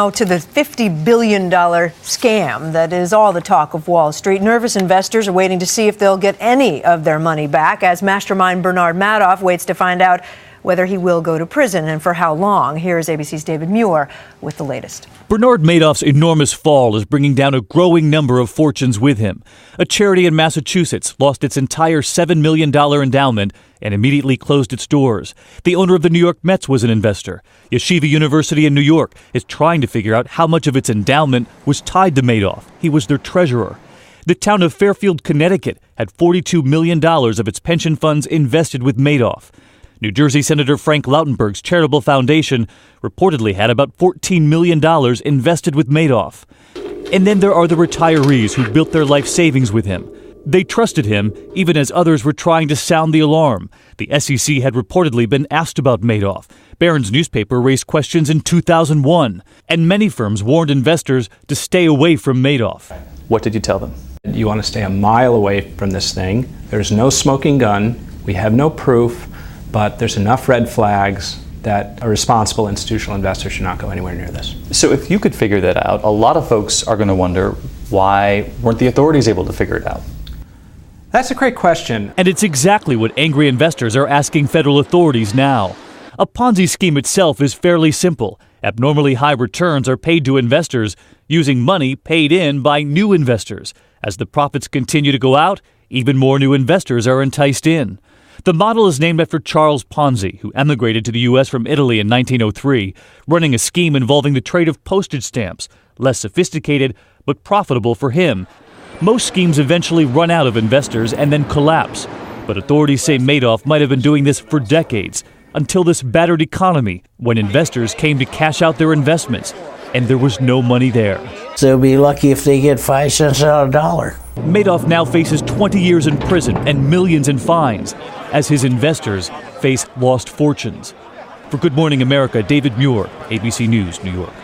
Now to the $50 billion scam that is all the talk of Wall Street. Nervous investors are waiting to see if they'll get any of their money back as mastermind Bernard Madoff waits to find out whether he will go to prison and for how long. Here's ABC's David Muir with the latest. Bernard Madoff's enormous fall is bringing down a growing number of fortunes with him. A charity in Massachusetts lost its entire $7 million endowment and immediately closed its doors. The owner of the New York Mets was an investor. Yeshiva University in New York is trying to figure out how much of its endowment was tied to Madoff. He was their treasurer. The town of Fairfield, Connecticut had $42 million of its pension funds invested with Madoff. New Jersey Senator Frank Lautenberg's charitable foundation reportedly had about $14 million invested with Madoff. And then there are the retirees who built their life savings with him. They trusted him even as others were trying to sound the alarm. The SEC had reportedly been asked about Madoff. Barron's newspaper raised questions in 2001, and many firms warned investors to stay away from Madoff. What did you tell them? You want to stay a mile away from this thing. There's no smoking gun. We have no proof. But there's enough red flags that a responsible institutional investor should not go anywhere near this. So if you could figure that out, a lot of folks are going to wonder, why weren't the authorities able to figure it out? That's a great question. And it's exactly what angry investors are asking federal authorities now. A Ponzi scheme itself is fairly simple. Abnormally high returns are paid to investors using money paid in by new investors. As the profits continue to go out, even more new investors are enticed in. The model is named after Charles Ponzi, who emigrated to the U.S. from Italy in 1903, running a scheme involving the trade of postage stamps, less sophisticated but profitable for him. Most schemes eventually run out of investors and then collapse, but authorities say Madoff might have been doing this for decades, until this battered economy, when investors came to cash out their investments, and there was no money there. They'll be lucky if they get 5 cents out of a dollar. Madoff now faces 20 years in prison and millions in fines, as his investors face lost fortunes. For Good Morning America, David Muir, ABC News, New York.